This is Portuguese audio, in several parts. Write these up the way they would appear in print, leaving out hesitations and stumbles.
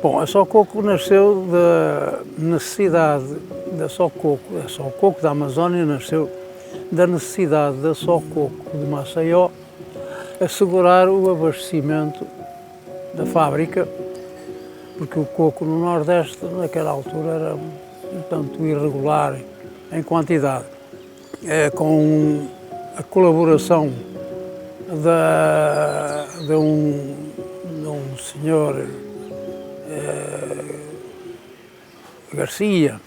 Bom, a Só Coco nasceu da necessidade da Só Coco. A Só Coco da Amazónia nasceu da necessidade da Só Coco de Maceió assegurar o abastecimento da fábrica, porque o coco no Nordeste, naquela altura, era um tanto irregular em quantidade. Com a colaboração de um senhor Garcia,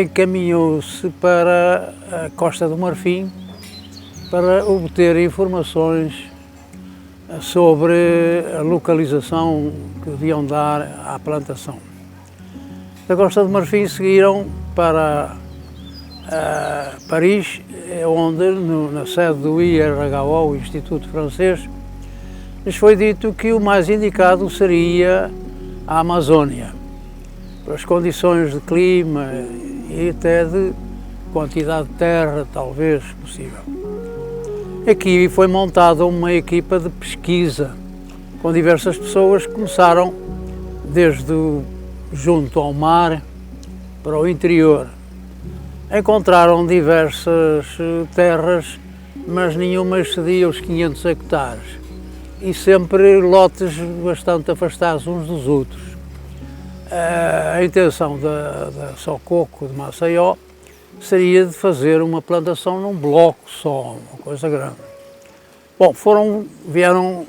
encaminhou-se para a Costa do Marfim para obter informações sobre a localização que deviam dar à plantação. Da Costa do Marfim seguiram para Paris, onde, na sede do IRHO, o Instituto Francês, lhes foi dito que o mais indicado seria a Amazónia, pelas condições de clima e até de quantidade de terra, talvez, possível. Aqui foi montada uma equipa de pesquisa, com diversas pessoas que começaram desde junto ao mar para o interior. Encontraram diversas terras, mas nenhuma excedia os 500 hectares e sempre lotes bastante afastados uns dos outros. A intenção da Só Coco de Maceió seria de fazer uma plantação num bloco só, uma coisa grande. Bom, vieram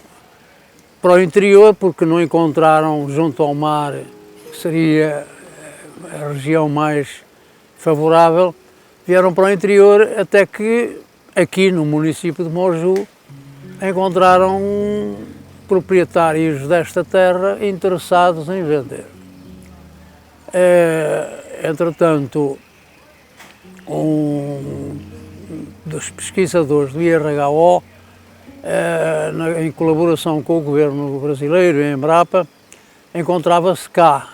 para o interior porque não encontraram junto ao mar, que seria a região mais favorável, vieram para o interior até que aqui no município de Moju encontraram proprietários desta terra interessados em vender. Entretanto, um dos pesquisadores do IRHO, em colaboração com o governo brasileiro, em Embrapa, encontrava-se cá,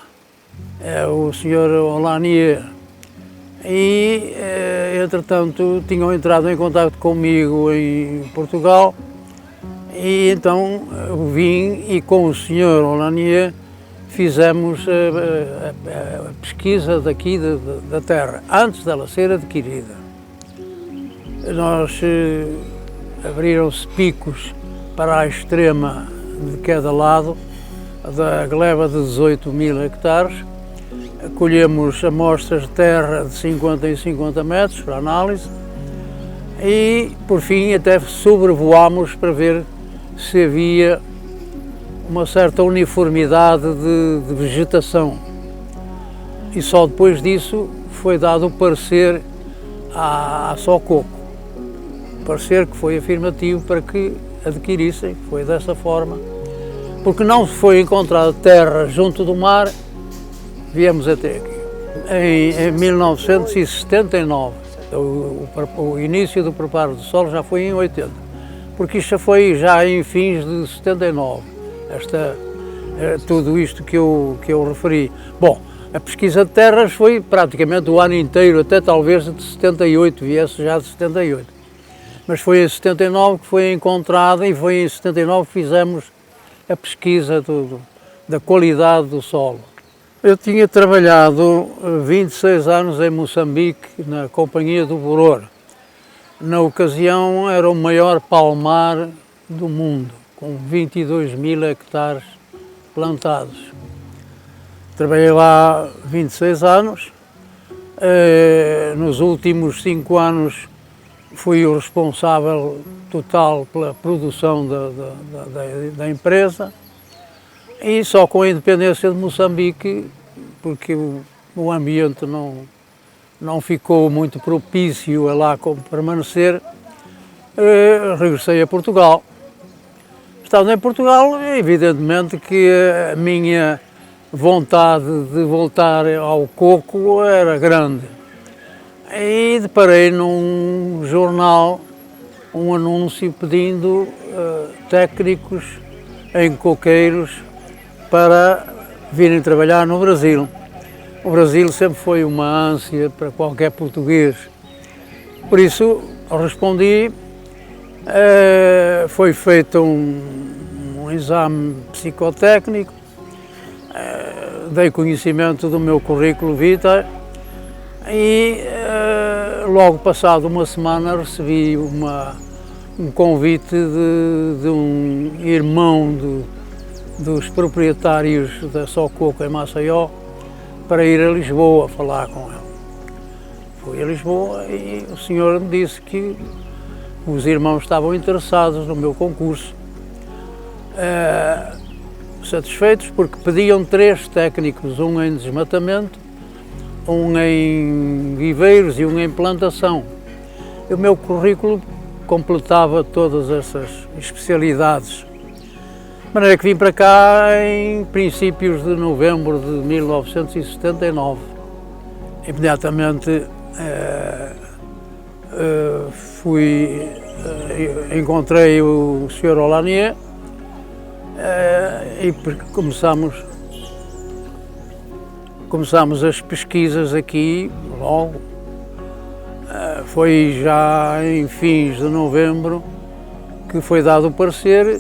o Sr. Olanier, e, entretanto, tinham entrado em contato comigo em Portugal, e então vim e com o Sr. Olanier fizemos a pesquisa daqui da terra, antes dela ser adquirida. Abriram-se picos para a extrema de cada lado da gleba de 18.000 hectares, colhemos amostras de terra de 50 em 50 metros para análise e, por fim, até sobrevoámos para ver se havia uma certa uniformidade de vegetação. E só depois disso foi dado o parecer à Só Coco. Parecer que foi afirmativo para que adquirissem, foi dessa forma. Porque não foi encontrada terra junto do mar, viemos até aqui. Em 1979, o início do preparo do solo já foi em 80, porque isto foi já em fins de 79, tudo isto que eu referi. Bom, a pesquisa de terras foi praticamente o ano inteiro, até talvez de 78, viesse já de 78. Mas foi em 79 que foi encontrada e foi em 79 que fizemos a pesquisa da qualidade do solo. Eu tinha trabalhado 26 anos em Moçambique, na Companhia do Buror. Na ocasião era o maior palmar do mundo, com 22.000 hectares plantados. Trabalhei lá 26 anos, nos últimos 5 anos fui o responsável total pela produção da empresa e só com a independência de Moçambique, porque o ambiente não ficou muito propício a lá permanecer, regressei a Portugal. Estando em Portugal, evidentemente que a minha vontade de voltar ao coco era grande. E deparei num jornal um anúncio pedindo técnicos em coqueiros para virem trabalhar no Brasil. O Brasil sempre foi uma ânsia para qualquer português. Por isso, respondi, foi feito um exame psicotécnico dei conhecimento do meu currículo vitae e logo passado uma semana recebi um convite de um irmão dos proprietários da Só Coco em Maceió para ir a Lisboa falar com ele. Fui a Lisboa e o senhor me disse que os irmãos estavam interessados no meu concurso, satisfeitos porque pediam 3 técnicos, um em desmatamento, um em viveiros e um em plantação. E o meu currículo completava todas essas especialidades. De maneira que vim para cá em princípios de novembro de 1979. Imediatamente encontrei o Sr. Olanier e começámos as pesquisas aqui logo. Foi já em fins de novembro que foi dado o parecer,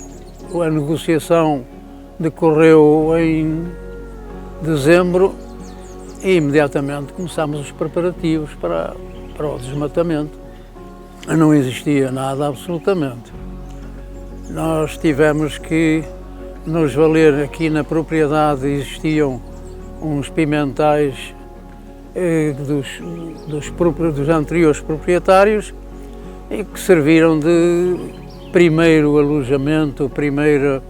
a negociação decorreu em dezembro e imediatamente começámos os preparativos para o desmatamento. Não existia nada absolutamente. Nós tivemos que nos valer, aqui na propriedade existiam uns pimentais dos anteriores proprietários e que serviram de primeiro alojamento, primeira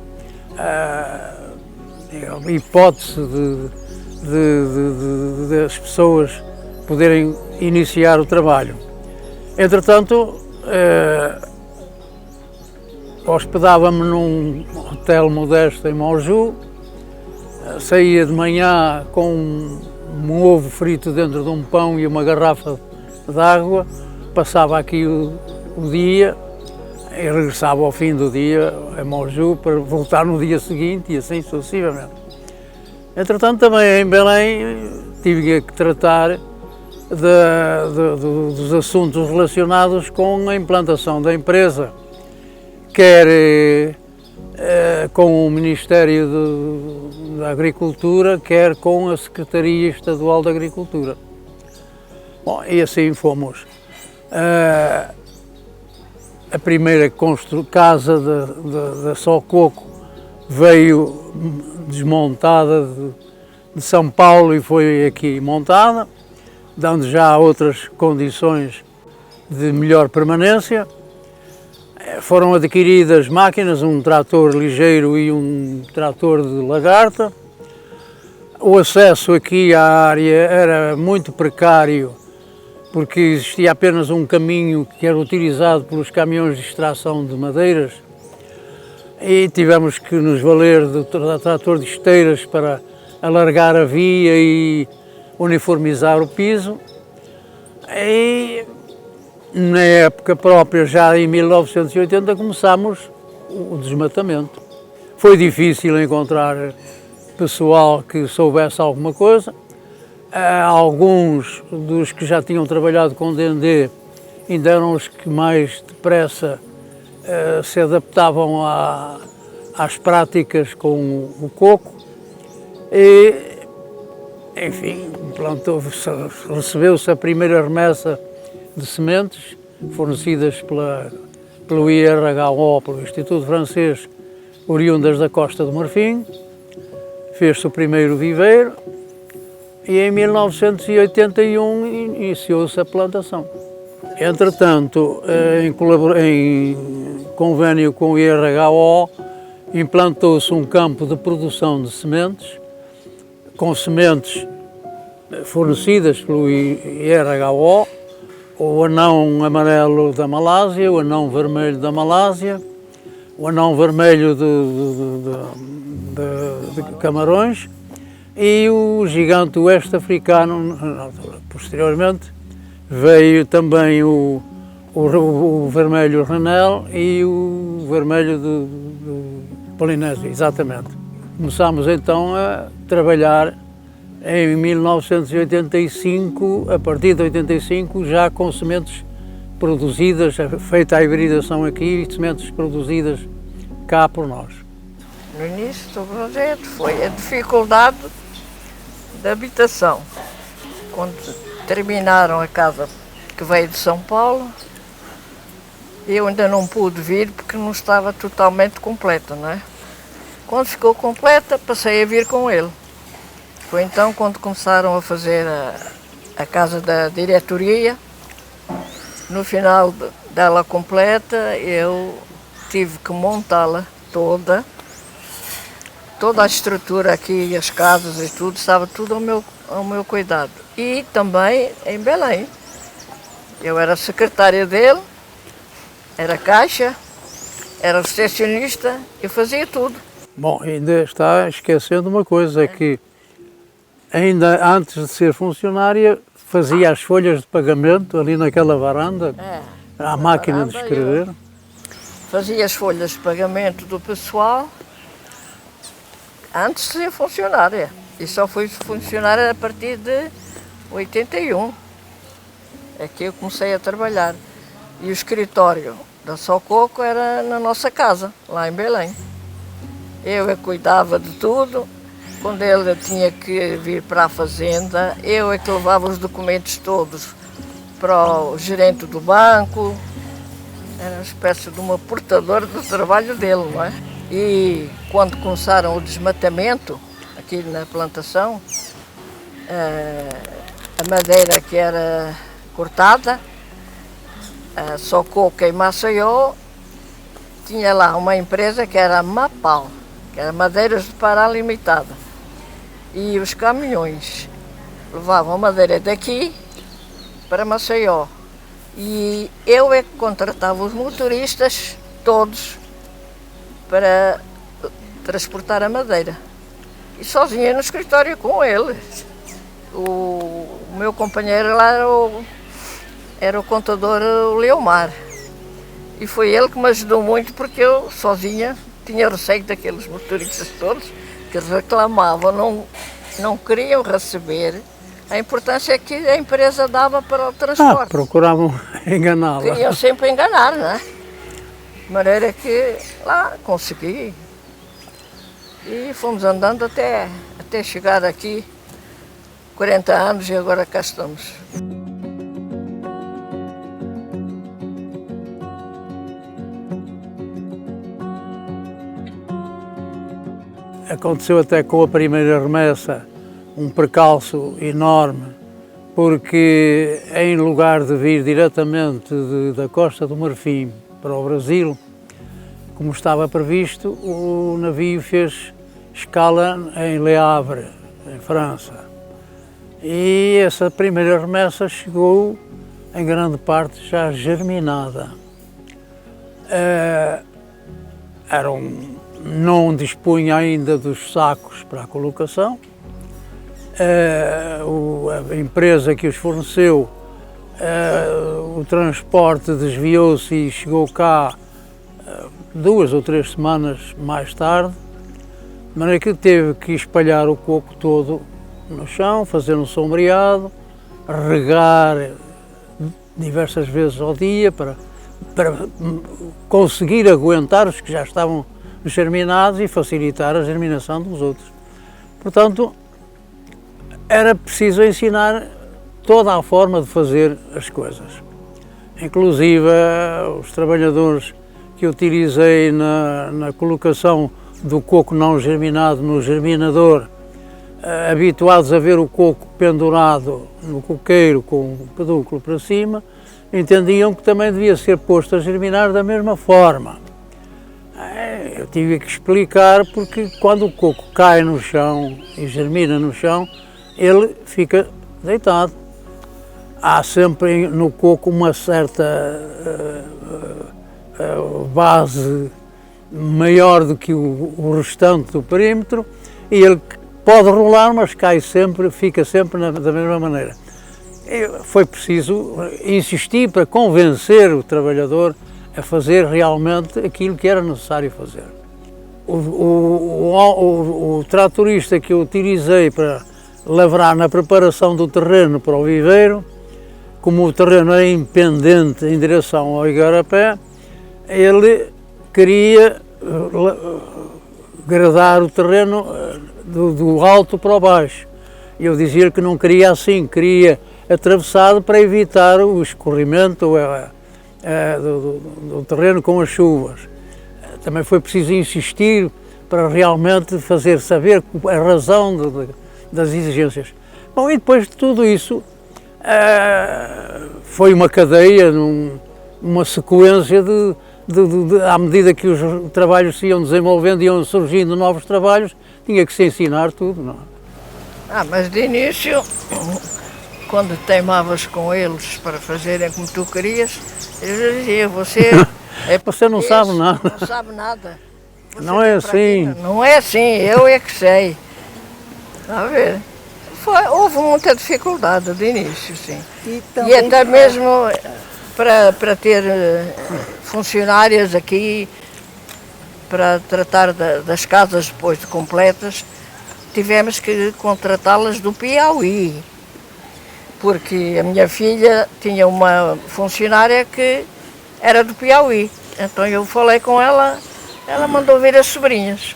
hipótese das pessoas poderem iniciar o trabalho. Entretanto, hospedava-me num hotel modesto em Moju, saía de manhã com um ovo frito dentro de um pão e uma garrafa de água, passava aqui o dia e regressava ao fim do dia a Moju para voltar no dia seguinte e assim sucessivamente. Entretanto, também em Belém tive que tratar dos assuntos relacionados com a implantação da empresa, quer com o Ministério da Agricultura, quer com a Secretaria Estadual da Agricultura. Bom, e assim fomos. A primeira casa da Só Coco veio desmontada de São Paulo e foi aqui montada, dando já outras condições de melhor permanência. Foram adquiridas máquinas, um trator ligeiro e um trator de lagarta. O acesso aqui à área era muito precário, porque existia apenas um caminho que era utilizado pelos caminhões de extração de madeiras e tivemos que nos valer do trator de esteiras para alargar a via e uniformizar o piso. E na época própria, já em 1980, começámos o desmatamento. Foi difícil encontrar pessoal que soubesse alguma coisa. Alguns dos que já tinham trabalhado com Dendê ainda eram os que mais depressa se adaptavam às práticas com o coco e, enfim, recebeu-se a primeira remessa de sementes fornecidas pelo IRHO, pelo Instituto Francês, oriundas da Costa do Marfim. Fez-se o primeiro viveiro e em 1981 iniciou-se a plantação. Entretanto, em convênio com o IRHO, implantou-se um campo de produção de sementes, com sementes fornecidas pelo IRHO, o anão amarelo da Malásia, o anão vermelho da Malásia, o anão vermelho de Camarões e o gigante oeste africano. Posteriormente veio também o vermelho Renel e o vermelho do Polinésia, exatamente. Começámos então a trabalhar em 1985, a partir de 85, já com sementes produzidas, feita a hibridação aqui e sementes produzidas cá por nós. No início do projeto foi a dificuldade da habitação. Quando terminaram a casa que veio de São Paulo, eu ainda não pude vir porque não estava totalmente completa, não é? Quando ficou completa, passei a vir com ele. Foi então quando começaram a fazer a casa da diretoria. No final dela completa, eu tive que montá-la toda. Toda a estrutura aqui, as casas e tudo, estava tudo ao meu cuidado. E também em Belém. Eu era secretária dele, era caixa, era recepcionista, eu fazia tudo. Bom, ainda está esquecendo uma coisa, é que ainda antes de ser funcionária fazia as folhas de pagamento ali naquela varanda, à máquina de escrever. Fazia as folhas de pagamento do pessoal antes de ser funcionária. E só fui funcionária a partir de 81. É que eu comecei a trabalhar. E o escritório da Sococo era na nossa casa, lá em Belém. Eu é que cuidava de tudo. Quando ele tinha que vir para a fazenda, eu é que levava os documentos todos para o gerente do banco. Era uma espécie de uma portadora do trabalho dele, não é? E quando começaram o desmatamento aqui na plantação, a madeira que era cortada, a Sococo em Maceió, tinha lá uma empresa que era a Mapal, que era Madeiras de Pará Limitada. E os caminhões levavam madeira daqui para Maceió. E eu é que contratava os motoristas todos para transportar a madeira. E sozinha no escritório com ele. O meu companheiro lá era o contador Leomar. E foi ele que me ajudou muito porque eu sozinha tinha receio daqueles motoristas todos que reclamavam, não queriam receber a importância que a empresa dava para o transporte. Procuravam enganá-la. Queriam sempre enganar, não é? De maneira que lá consegui. E fomos andando até chegar aqui, 40 anos, e agora cá estamos. Aconteceu até com a primeira remessa um percalço enorme, porque em lugar de vir diretamente da Costa do Marfim para o Brasil, como estava previsto, o navio fez escala em Le Havre, em França. E essa primeira remessa chegou, em grande parte, já germinada. Não dispunha ainda dos sacos para a colocação. A empresa que os forneceu, o transporte desviou-se e chegou cá 2 ou 3 semanas mais tarde, de maneira que teve que espalhar o coco todo no chão, fazer um sombreado, regar diversas vezes ao dia para conseguir aguentar os que já estavam germinados e facilitar a germinação dos outros. Portanto, era preciso ensinar toda a forma de fazer as coisas. Inclusive, os trabalhadores que utilizei na colocação do coco não germinado no germinador, habituados a ver o coco pendurado no coqueiro com o pedúnculo para cima, entendiam que também devia ser posto a germinar da mesma forma. Eu tive que explicar porque quando o coco cai no chão e germina no chão, ele fica deitado. Há sempre no coco uma certa base maior do que o restante do perímetro e ele pode rolar, mas cai sempre, fica sempre da mesma maneira. Foi preciso insistir para convencer o trabalhador a fazer realmente aquilo que era necessário fazer. O tratorista que eu utilizei para lavrar na preparação do terreno para o viveiro, como o terreno era impendente em direção ao igarapé, ele queria gradar o terreno do alto para o baixo. Eu dizia que não queria assim, queria atravessado para evitar o escorrimento do terreno com as chuvas. Também foi preciso insistir para realmente fazer saber a razão das exigências. Bom, e depois de tudo isso, foi uma cadeia, uma sequência à medida que os trabalhos se iam desenvolvendo, iam surgindo novos trabalhos, tinha que se ensinar tudo, não é? Mas de início, quando teimavas com eles para fazerem como tu querias, eles diziam, você não sabe nada. Não sabe nada. Não é assim. Não é assim, eu é que sei. Está a ver? Houve muita dificuldade de início, sim. E até mesmo para ter funcionárias aqui, para tratar das casas depois de completas, tivemos que contratá-las do Piauí, porque a minha filha tinha uma funcionária que era do Piauí. Então eu falei com ela, ela mandou vir as sobrinhas.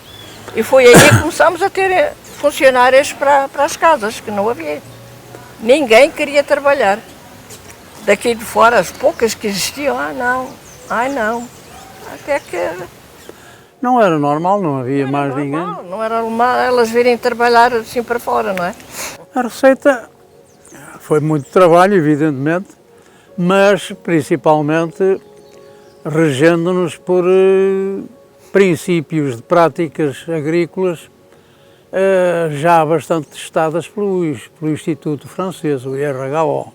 E foi aí que começámos a ter funcionárias para as casas, que não havia. Ninguém queria trabalhar. Daqui de fora, as poucas que existiam, ai não. Até que... Não era normal, não havia mais ninguém. Não era normal elas virem trabalhar assim para fora, não é? A receita foi muito trabalho, evidentemente, mas principalmente regendo-nos por princípios de práticas agrícolas já bastante testadas pelo Instituto Francês, o IRHO.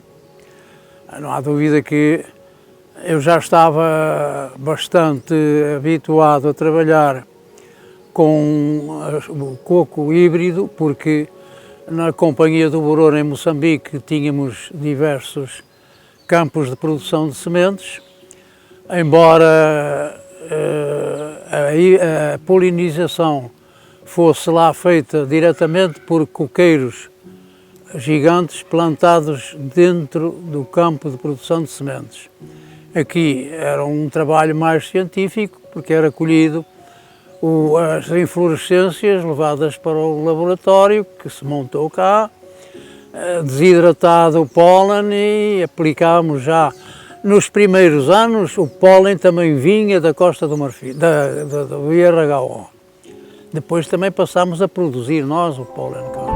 Não há dúvida que eu já estava bastante habituado a trabalhar com o coco híbrido, porque na Companhia do Borouro, em Moçambique, tínhamos diversos campos de produção de sementes, embora a polinização fosse lá feita diretamente por coqueiros gigantes plantados dentro do campo de produção de sementes. Aqui era um trabalho mais científico, porque era colhido as inflorescências levadas para o laboratório, que se montou cá, desidratado o pólen e aplicámos já. Nos primeiros anos, o pólen também vinha da Costa do Marfim, do IRHO. Depois também passámos a produzir nós o pólen cá.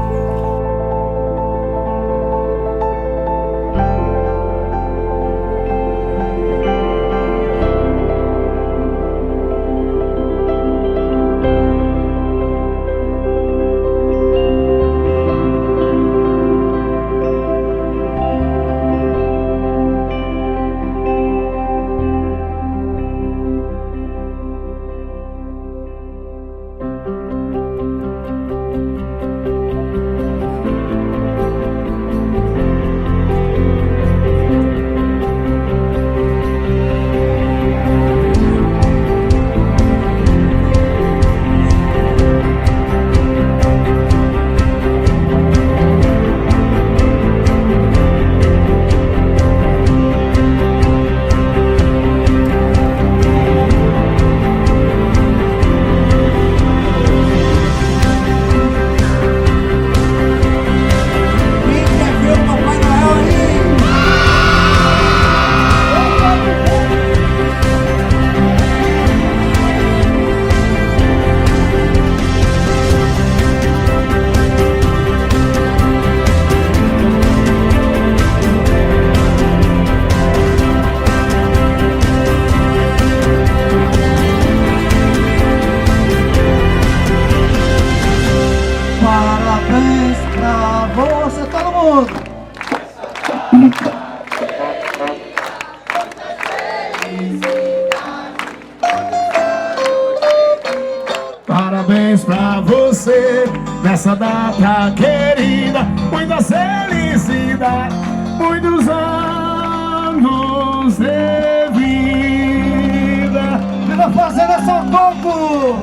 Parabéns pra você nessa data querida, muita felicidade, muitos anos de vida. Viva Fazenda São Coco!